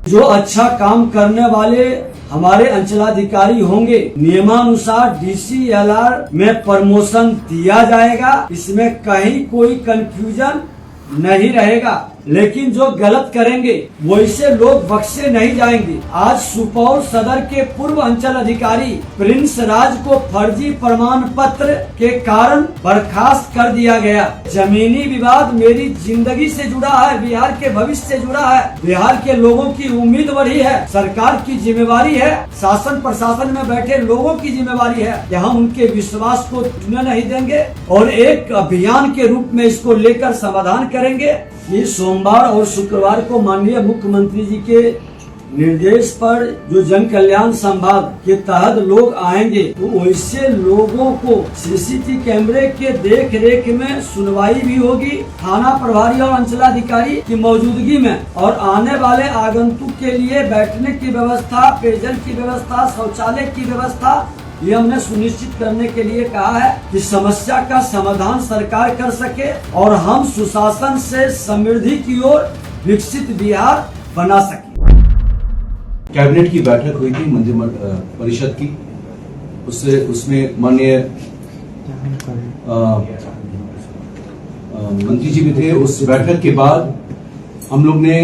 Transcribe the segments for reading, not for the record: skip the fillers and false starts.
जो अच्छा काम करने वाले हमारे अंचलाधिकारी होंगे, नियमानुसार DCLR में प्रमोशन दिया जाएगा। इसमें कहीं कोई कंफ्यूजन नहीं रहेगा। लेकिन जो गलत करेंगे वैसे लोग बख्शे नहीं जाएंगे। आज सुपौल सदर के पूर्व अंचल अधिकारी प्रिंस राज को फर्जी प्रमाण पत्र के कारण बर्खास्त कर दिया गया। जमीनी विवाद मेरी जिंदगी से जुड़ा है, बिहार के भविष्य से जुड़ा है। बिहार के लोगों की उम्मीद बढ़ी है। सरकार की जिम्मेवारी है, शासन प्रशासन में बैठे लोगों की जिम्मेवारी है कि हम उनके विश्वास को टूटने नहीं देंगे और एक अभियान के रूप में इसको लेकर समाधान करेंगे। ये सोमवार और शुक्रवार को माननीय मुख्यमंत्री जी के निर्देश पर जो जन कल्याण संभाग के तहत लोग आएंगे तो वैसे लोगों को CCTV कैमरे के देख रेख में सुनवाई भी होगी, थाना प्रभारी और अंचलाधिकारी की मौजूदगी में, और आने वाले आगंतुक के लिए बैठने की व्यवस्था, पेयजल की व्यवस्था, शौचालय की व्यवस्था, ये हमने सुनिश्चित करने के लिए कहा है कि समस्या का समाधान सरकार कर सके और हम सुशासन से समृद्धि की ओर विकसित बिहार बना सके। कैबिनेट की बैठक हुई थी मंत्री परिषद की, उसमें माननीय मंत्री जी भी थे। उस बैठक के बाद हम लोग ने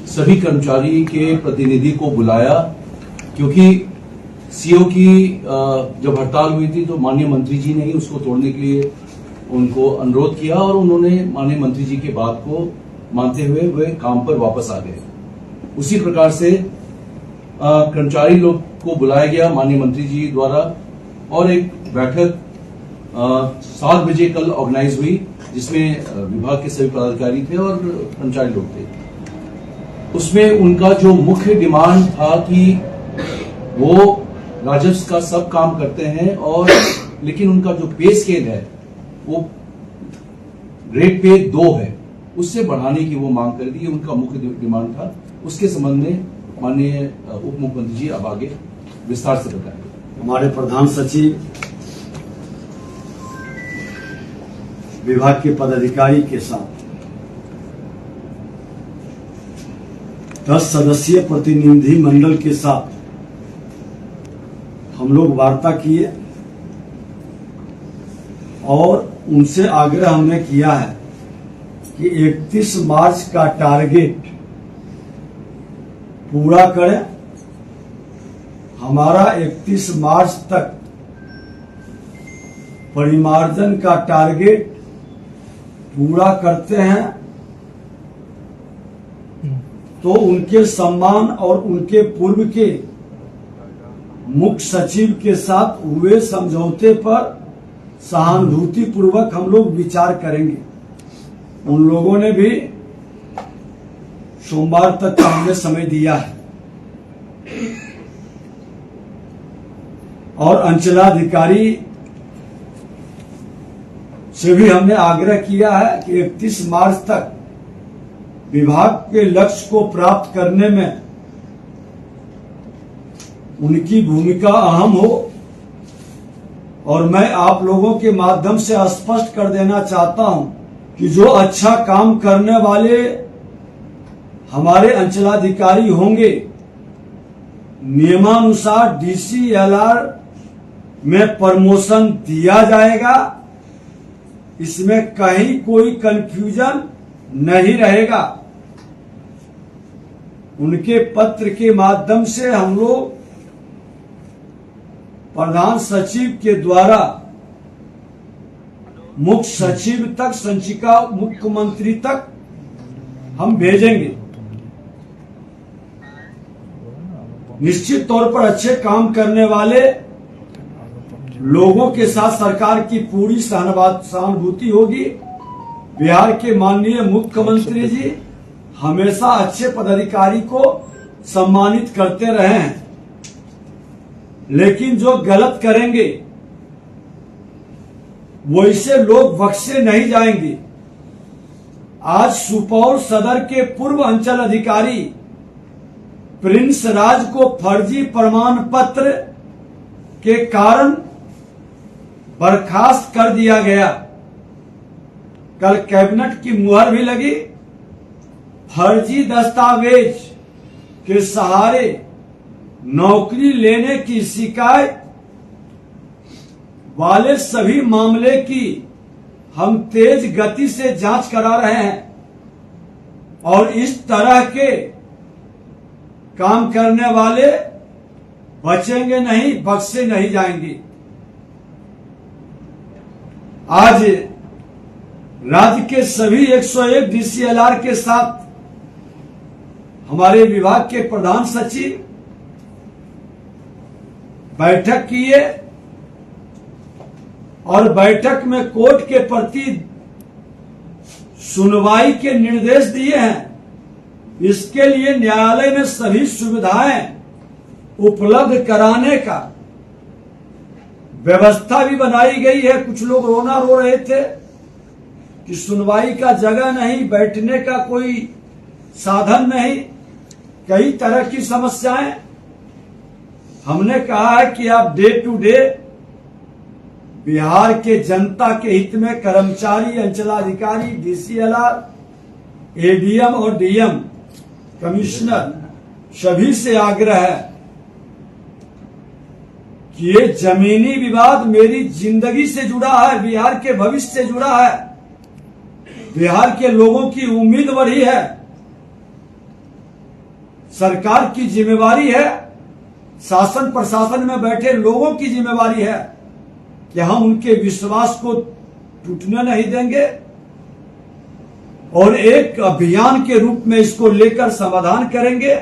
सभी कर्मचारी के प्रतिनिधि को बुलाया, क्योंकि CO की जब हड़ताल हुई थी तो माननीय मंत्री जी ने ही उसको तोड़ने के लिए उनको अनुरोध किया और उन्होंने माननीय मंत्री जी की बात को मानते हुए वे काम पर वापस आ गए। उसी प्रकार से कर्मचारी लोग को बुलाया गया माननीय मंत्री जी द्वारा और एक बैठक 7 बजे कल ऑर्गेनाइज हुई, जिसमें विभाग के सभी पदाधिकारी थे और कर्मचारी लोग थे। उसमें उनका जो मुख्य डिमांड था कि वो राजस्व का सब काम करते हैं और लेकिन उनका जो पे स्केल है वो ग्रेड पे 2 है, उससे बढ़ाने की वो मांग कर दी। उनका मुख्य डिमांड था। उसके संबंध में माननीय उप मुख्यमंत्री जी अब आगे विस्तार से बताएंगे। हमारे प्रधान सचिव विभाग के पदाधिकारी के साथ 10 सदस्यीय प्रतिनिधि मंडल के साथ हम लोग वार्ता किए और उनसे आग्रह हमने किया है कि 31 मार्च का टारगेट पूरा करें। हमारा 31 मार्च तक परिमार्जन का टारगेट पूरा करते हैं तो उनके सम्मान और उनके पूर्व के मुख्य सचिव के साथ हुए समझौते पर सहानुभूति पूर्वक हम लोग विचार करेंगे। उन लोगों ने भी सोमवार तक का हमने समय दिया है और अंचलाधिकारी से भी हमने आग्रह किया है कि 31 मार्च तक विभाग के लक्ष्य को प्राप्त करने में उनकी भूमिका अहम हो। और मैं आप लोगों के माध्यम से स्पष्ट कर देना चाहता हूं कि जो अच्छा काम करने वाले हमारे अंचलाधिकारी होंगे, नियमानुसार DCLR में प्रमोशन दिया जाएगा। इसमें कहीं कोई कंफ्यूजन नहीं रहेगा। उनके पत्र के माध्यम से हम लोग प्रधान सचिव के द्वारा मुख्य सचिव तक संचिका मुख्यमंत्री तक हम भेजेंगे। निश्चित तौर पर अच्छे काम करने वाले लोगों के साथ सरकार की पूरी सहानुभूति होगी। बिहार के माननीय मुख्यमंत्री जी हमेशा अच्छे पदाधिकारी को सम्मानित करते रहे हैं, लेकिन जो गलत करेंगे वैसे लोग बख्शे नहीं जाएंगे। आज सुपौल सदर के पूर्व अंचल अधिकारी प्रिंस राज को फर्जी प्रमाण पत्र के कारण बर्खास्त कर दिया गया। कल कैबिनेट की मुहर भी लगी, फर्जी दस्तावेज के सहारे नौकरी लेने की शिकायत वाले सभी मामले की हम तेज गति से जांच करा रहे हैं और इस तरह के काम करने वाले बचेंगे नहीं, बख्शे नहीं जाएंगे। आज राज्य के सभी 101 डीसीएलआर के साथ हमारे विभाग के प्रधान सचिव बैठक किए और बैठक में कोर्ट के प्रति सुनवाई के निर्देश दिए हैं। इसके लिए न्यायालय में सभी सुविधाएं उपलब्ध कराने का व्यवस्था भी बनाई गई है। कुछ लोग रोना रो रहे थे कि सुनवाई का जगह नहीं, बैठने का कोई साधन नहीं, कई तरह की समस्याएं। हमने कहा है कि आप डे टू डे बिहार के जनता के हित में कर्मचारी, अंचलाधिकारी, डीसीएलआर, एडीएम और डीएम, कमिश्नर सभी से आग्रह है कि ये जमीनी विवाद मेरी जिंदगी से जुड़ा है, बिहार के भविष्य से जुड़ा है, बिहार के लोगों की उम्मीद बढ़ी है। सरकार की जिम्मेवारी है, शासन प्रशासन में बैठे लोगों की जिम्मेवारी है कि हम उनके विश्वास को टूटने नहीं देंगे और एक अभियान के रूप में इसको लेकर समाधान करेंगे।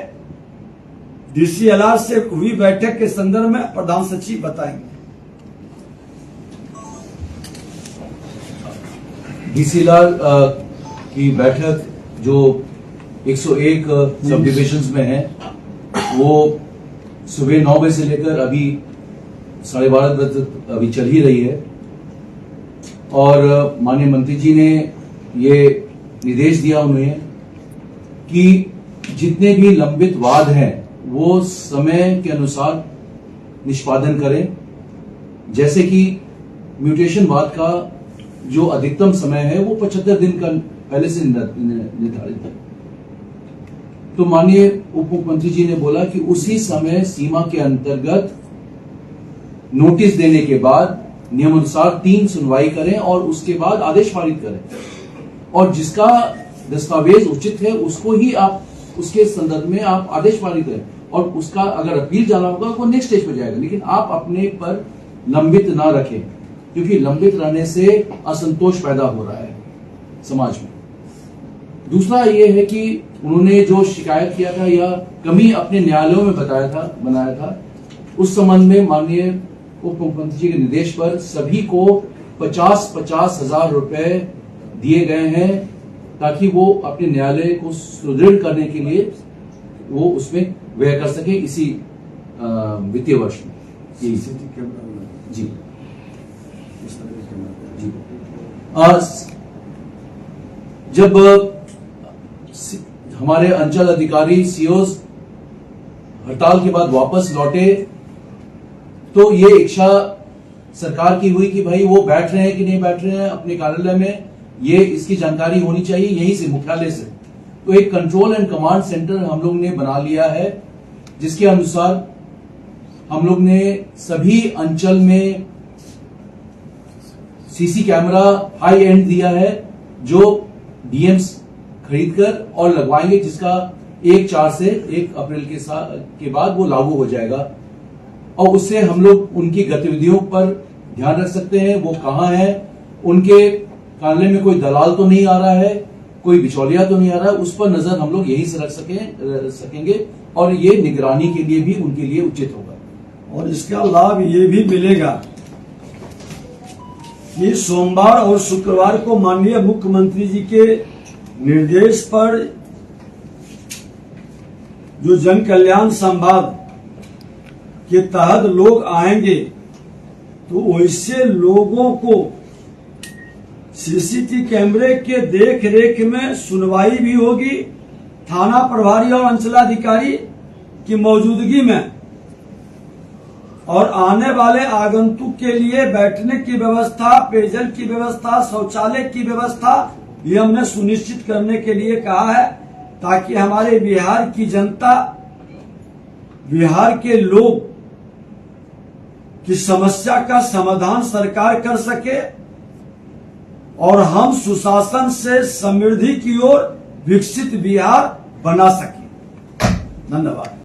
डीसीएलआर से हुई बैठक के संदर्भ में प्रधान सचिव बताएंगे। डीसीएलआर की बैठक जो 101 सब डिविजन्स में है वो सुबह 9 बजे से लेकर अभी 12:30 बजे तक अभी चल ही रही है और माननीय मंत्री जी ने ये निर्देश दिया उन्हें कि जितने भी लंबित वाद हैं वो समय के अनुसार निष्पादन करें। जैसे कि म्यूटेशन वाद का जो अधिकतम समय है वो 75 दिन का पहले से निर्धारित है। तो माननीय उप मुख्यमंत्री जी ने बोला कि उसी समय सीमा के अंतर्गत नोटिस देने के बाद नियमानुसार 3 सुनवाई करें और उसके बाद आदेश पारित करें और जिसका दस्तावेज उचित है उसको ही आप उसके संदर्भ में आप आदेश पारित करें और उसका अगर अपील जाना होगा वो नेक्स्ट स्टेज पर जाएगा, लेकिन आप अपने पर लंबित ना रखें क्योंकि लंबित रहने से असंतोष पैदा हो रहा है समाज में। दूसरा ये है कि उन्होंने जो शिकायत किया था या कमी अपने न्यायालयों में बनाया था उस संबंध में माननीय उप मुख्यमंत्री जी के निर्देश पर सभी को 50-50 हजार रुपए दिए गए हैं ताकि वो अपने न्यायालय को सुदृढ़ करने के लिए वो उसमें व्यय कर सके इसी वित्तीय वर्ष में। जी जी जब हमारे अंचल अधिकारी सीओज हड़ताल के बाद वापस लौटे तो ये इच्छा सरकार की हुई कि भाई वो बैठ रहे हैं कि नहीं बैठ रहे हैं अपने कार्यालय में, ये इसकी जानकारी होनी चाहिए यहीं से मुख्यालय से। तो एक कंट्रोल एंड कमांड सेंटर हम लोग ने बना लिया है जिसके अनुसार हम लोग ने सभी अंचल में सीसी कैमरा हाई एंड दिया है जो डीएम्स खरीदकर और लगवाएंगे, जिसका 1/4 से 1 अप्रैल के बाद वो लागू हो जाएगा और उससे हम लोग उनकी गतिविधियों पर ध्यान रख सकते हैं। वो कहाँ है, उनके कार्यालय में कोई दलाल तो नहीं आ रहा है, कोई बिचौलिया तो नहीं आ रहा है, उस पर नजर हम लोग यहीं से रख सकेंगे और ये निगरानी के लिए भी उनके लिए उचित होगा। और इसका लाभ ये भी मिलेगा कि सोमवार और शुक्रवार को माननीय मुख्यमंत्री जी के निर्देश पर जो जन कल्याण संवाद के तहत लोग आएंगे तो वैसे लोगों को सीसीटीवी कैमरे के देख रेख में सुनवाई भी होगी, थाना प्रभारी और अंचलाधिकारी की मौजूदगी में, और आने वाले आगंतुक के लिए बैठने की व्यवस्था, पेयजल की व्यवस्था, शौचालय की व्यवस्था ये हमने सुनिश्चित करने के लिए कहा है ताकि हमारे बिहार की जनता, बिहार के लोग की समस्या का समाधान सरकार कर सके और हम सुशासन से समृद्धि की ओर विकसित बिहार बना सके। धन्यवाद।